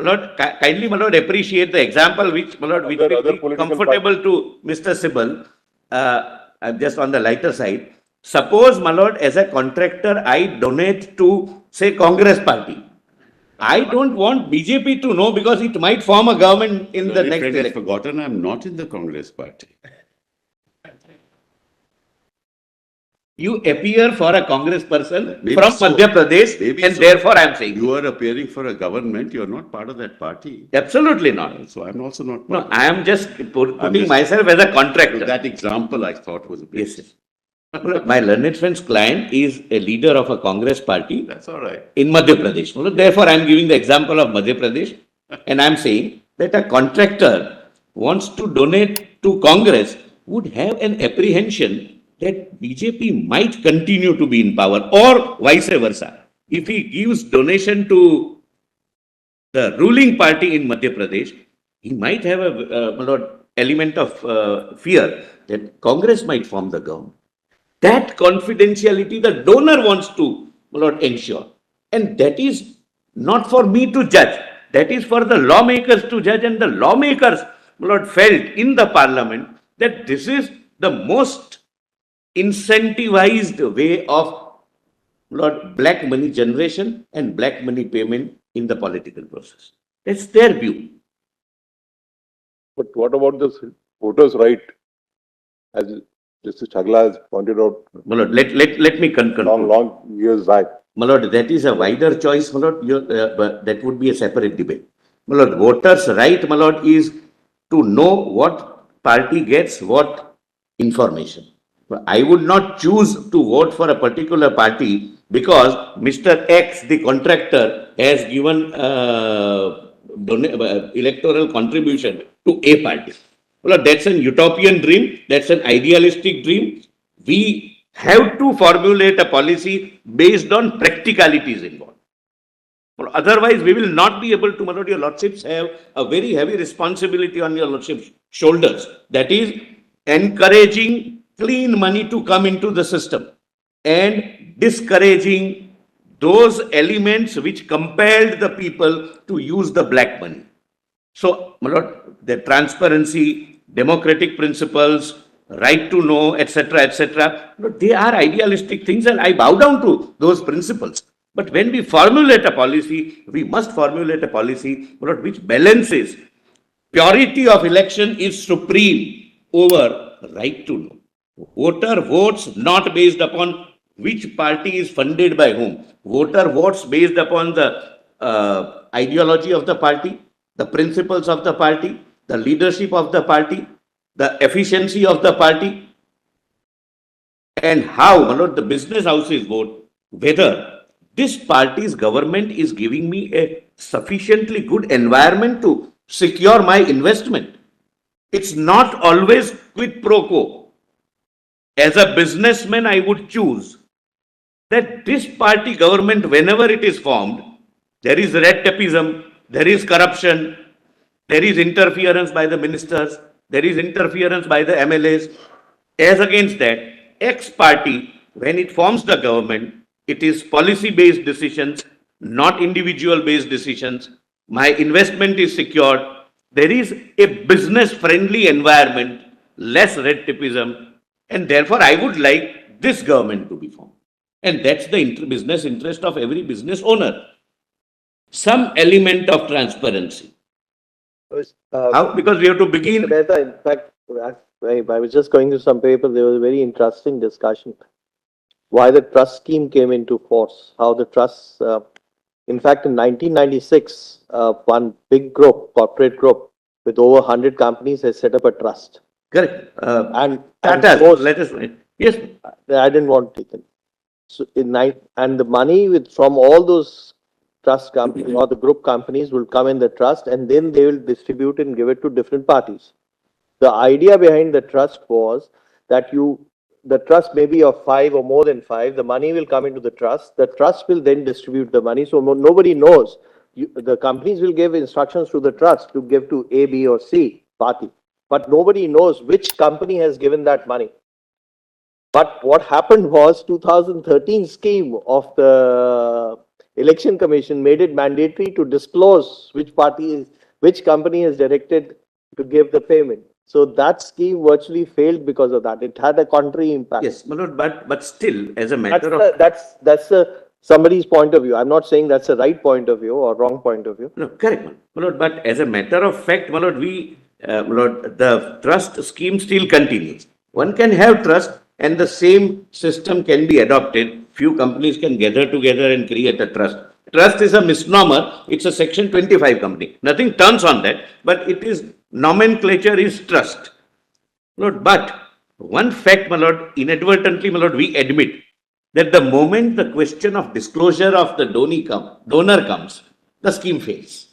My lord, kindly, my lord, appreciate the example which, my lord, which will be comfortable to Mr. Sibal. I'm just on the lighter side. Suppose, my lord, as a contractor, I donate to, say, Congress party. I don't want BJP to know because it might form a government in the next election. I've forgotten I'm not in the Congress party. You appear for a Congress person Maybe from so. Madhya Pradesh, Maybe and so. therefore I am saying. You are appearing for a government, you are not part of that party. Absolutely not. So I'm also not No, part I am just putting myself as a contractor. That example I thought was a bit. Yes. My learned friend's client is a leader of a Congress party. That's all right. In Madhya Pradesh. Therefore, I am giving the example of Madhya Pradesh, and I am saying that a contractor wants to donate to Congress would have an apprehension that BJP might continue to be in power, or vice versa. If he gives donation to the ruling party in Madhya Pradesh, he might have a element of fear that Congress might form the government. That confidentiality the donor wants to ensure. And that is not for me to judge. That is for the lawmakers to judge. And the lawmakers felt in the parliament that this is the most incentivized way of black money generation and black money payment in the political process. That's their view. But what about this voters' right? As Justice Chagla has pointed out, My lord, let me conclude. long years back. My lord, that is a wider choice, my lord, but that would be a separate debate. My lord, voters' right, my lord, is to know what party gets what information. I would not choose to vote for a particular party because Mr. X, the contractor, has given electoral contribution to a party. Well, that's an utopian dream. That's an idealistic dream. We have to formulate a policy based on practicalities involved. Well, otherwise, we will not be able to, my lord, your lordships have a very heavy responsibility on your lordship's shoulders. That is encouraging clean money to come into the system and discouraging those elements which compelled the people to use the black money. So, my lord, the transparency, democratic principles, right to know, etc., they are idealistic things, and I bow down to those principles. But when we formulate a policy, we must formulate a policy which balances purity of election is supreme over right to know. Voter votes not based upon which party is funded by whom. Voter votes based upon the ideology of the party, the principles of the party, the leadership of the party, the efficiency of the party, and how, my lord, the business houses vote, whether this party's government is giving me a sufficiently good environment to secure my investment. It's not always quid pro quo. As a businessman, I would choose that this party government, whenever it is formed, there is red tapeism, there is corruption, there is interference by the ministers, there is interference by the MLAs. As against that, X party, when it forms the government, it is policy-based decisions, not individual-based decisions. My investment is secured. There is a business-friendly environment, less red tapeism, and therefore I would like this government to be formed. And that's the business interest of every business owner. Some element of transparency. How? Because we have to begin. Mehta, in fact, I was just going through some paper. There was a very interesting discussion why the trust scheme came into force. How the trusts, in fact, in 1996, one big group, corporate group, with over 100 companies, has set up a trust. Correct. And let us. Yes. I didn't want to take it. So and the money from all those trust companies or the group companies will come in the trust, and then they will distribute and give it to different parties. The idea behind the trust was that the trust may be of 5 or more than 5. The money will come into the trust. The trust will then distribute the money. So nobody knows. The companies will give instructions to the trust to give to A, B, or C party. But nobody knows which company has given that money. But what happened was 2013 scheme of the Election Commission made it mandatory to disclose which company is directed to give the payment. So that scheme virtually failed because of that. It had a contrary impact. Yes, my lord, but still, as a matter of That's somebody's point of view. I'm not saying that's a right point of view or wrong point of view. no, correct, my lord. But as a matter of fact, my lord, my lord, the trust scheme still continues. One can have trust, and the same system can be adopted. Few companies can gather together and create a trust. Trust is a misnomer. It's a Section 25 company. Nothing turns on that, but it is nomenclature is trust. My lord, but one fact, my lord, inadvertently, my lord, we admit that the moment the question of disclosure of the donor comes, the scheme fails.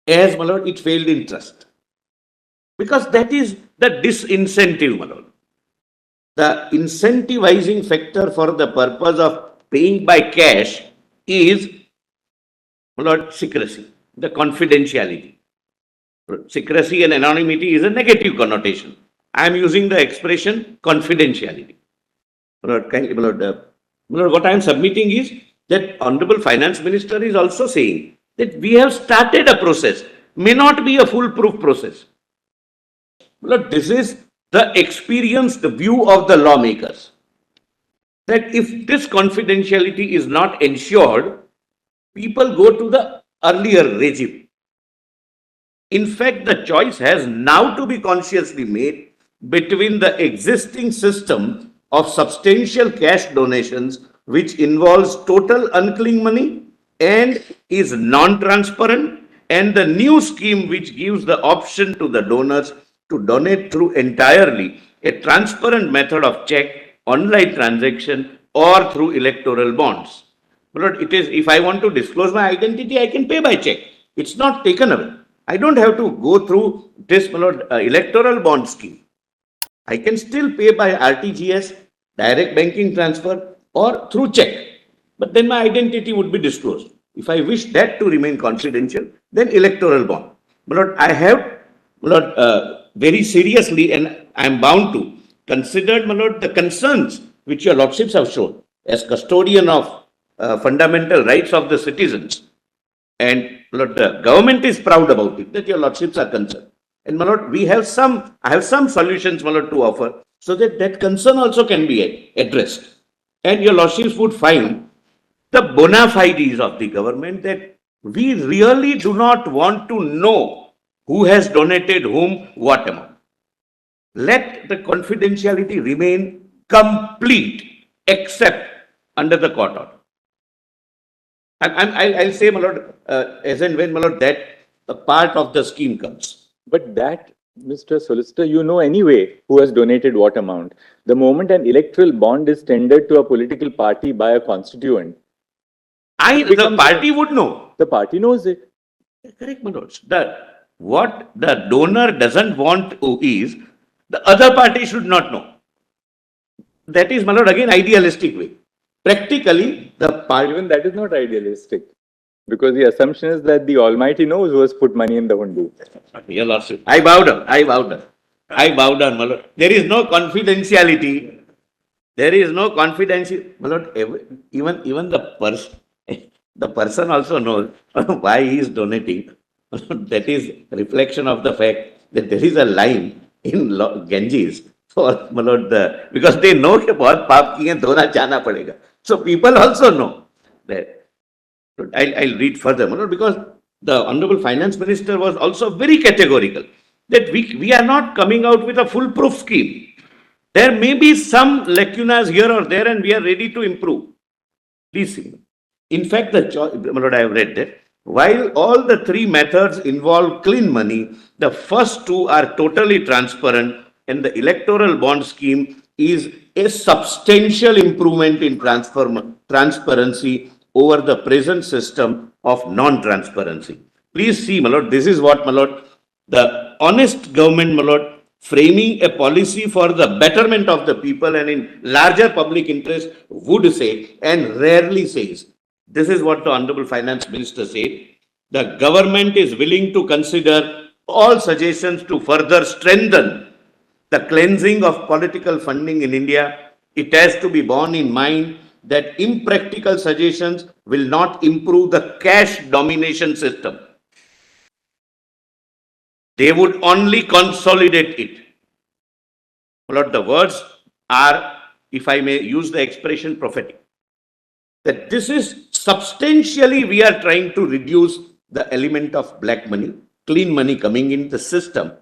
As, my lord, it failed in trust. Because that is the disincentive, my lord. The incentivizing factor for the purpose of paying by cash is, my lord, secrecy, the confidentiality. Secrecy and anonymity is a negative connotation. I am using the expression confidentiality. My lord, what I am submitting is that Honorable Finance Minister is also saying that we have started a process, may not be a foolproof process. My lord, this is the experienced view of the lawmakers. That if this confidentiality is not ensured, people go to the earlier regime. In fact, the choice has now to be consciously made between the existing system of substantial cash donations, which involves total unclaimed money and is non-transparent, and the new scheme which gives the option to the donors to donate through entirely a transparent method of check, online transaction, or through electoral bonds. But it is, if I want to disclose my identity, I can pay by check. It's not taken away. I don't have to go through this, my lord, electoral bond scheme. I can still pay by RTGS, direct banking transfer, or through check. But then my identity would be disclosed. If I wish that to remain confidential, then electoral bond. But I have, my lord, very seriously, and I am bound to, considered, my lord, the concerns which your lordships have shown as custodian of fundamental rights of the citizens. And my lord, the government is proud about it, that your lordships are concerned. And my lord, I have some solutions, my lord, to offer, so that that concern also can be addressed. And your lordships would find the bona fides of the government that we really do not want to know who has donated whom what amount. Let the confidentiality remain complete except under the court order. I'll say, my lord, as and when, my lord, that a part of the scheme comes. But that, Mr. Solicitor, you know anyway who has donated what amount. The moment an electoral bond is tendered to a political party by a constituent, The party would know. the party knows it. Correct, my lords. What the donor doesn't want to is the other party should not know. That is, my lord, again, idealistic way. Practically, the party. Even that is not idealistic. Because the assumption is that the Almighty knows who has put money in the hundu. Your lordship, I bow down, my lord. There is no confidentiality. There is no confidential, my lord. Even the person also knows why he is donating. That is reflection of the fact that there is a line in Ganges for, my lord, because they know कि बहुत पाप किए धोना जाना पड़ेगा. So people also know that. I'll read further, my lord, because the Honorable Finance Minister was also very categorical that we are not coming out with a foolproof scheme. There may be some lacunas here or there, and we are ready to improve. Please see. In fact, my lord, I have read that while all the three methods involve clean money, the first two are totally transparent, and the electoral bond scheme is a substantial improvement in transparency over the present system of non-transparency. Please see, my lord, this is what, my lord, the honest government, my lord, framing a policy for the betterment of the people and in larger public interest would say, and rarely says. This is what the Honorable Finance Minister said. The government is willing to consider all suggestions to further strengthen the cleansing of political funding in India. It has to be borne in mind that impractical suggestions will not improve the cash domination system. They would only consolidate it. My lord, the words are, if I may use the expression, prophetic. That this is substantially we are trying to reduce the element of black money, clean money coming in the system.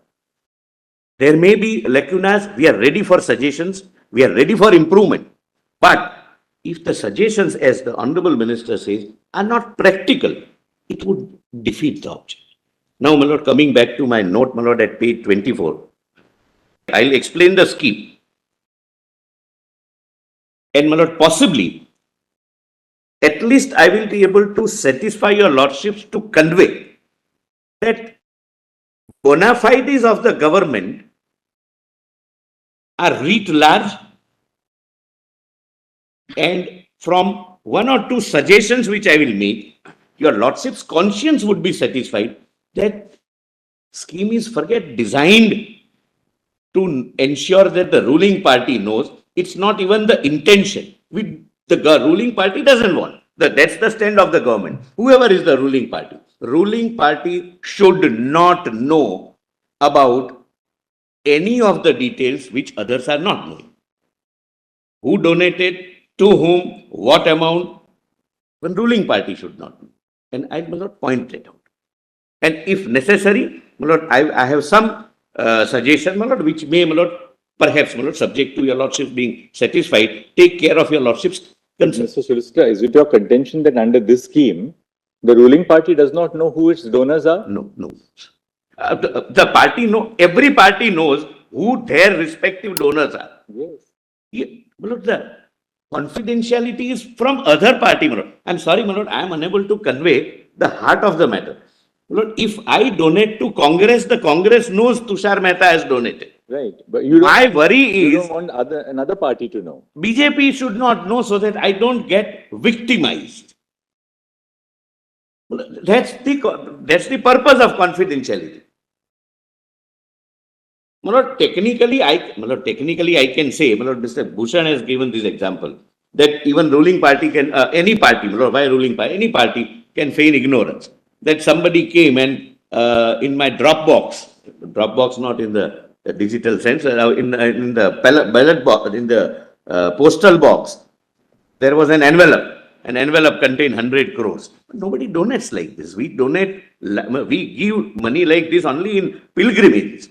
There may be lacunas, we are ready for suggestions, we are ready for improvement. But if the suggestions, as the Honorable Minister says, are not practical, it would defeat the object. Now, my lord, coming back to my note, my lord, at page 24, I'll explain the scheme. And my lord, possibly, at least I will be able to satisfy your lordships to convey that bona fides of the government are writ large, and from one or two suggestions which I will make, your lordship's conscience would be satisfied that scheme is, forget, designed to ensure that the ruling party knows. It's not even the intention. The ruling party doesn't want. That's the stand of the government. Whoever is the ruling party should not know about any of the details which others are not knowing. Who donated, to whom, what amount, the ruling party should not know. And I will not point that out. And if necessary, my lord, I have some suggestion, my lord, which may, my lord, perhaps, my lord, subject to your lordship being satisfied, take care of your lordship's concerns. Mr. Solicitor, is it your contention that under this scheme, the ruling party does not know who its donors are? No. The party every party knows who their respective donors are. Yes. Yeah, my lord, the confidentiality is from other party, my lord. I'm sorry, my lord, I am unable to convey the heart of the matter. My lord, if I donate to Congress, the Congress knows Tushar Mehta has donated. Right. But you don't, My worry you is don't want another party to know. BJP should not know so that I don't get victimized. That's the purpose of confidentiality. My lord, technically I can say, my lord, Mr. Bhushan has given this example, that even ruling party can, any party, my lord, why ruling party, any party can feign ignorance. That somebody came and in my Dropbox not in the digital sense, in the ballot box, in the postal box, there was an envelope. An envelope contained 100 crores. Nobody donates like this. We give money like this only in pilgrimages.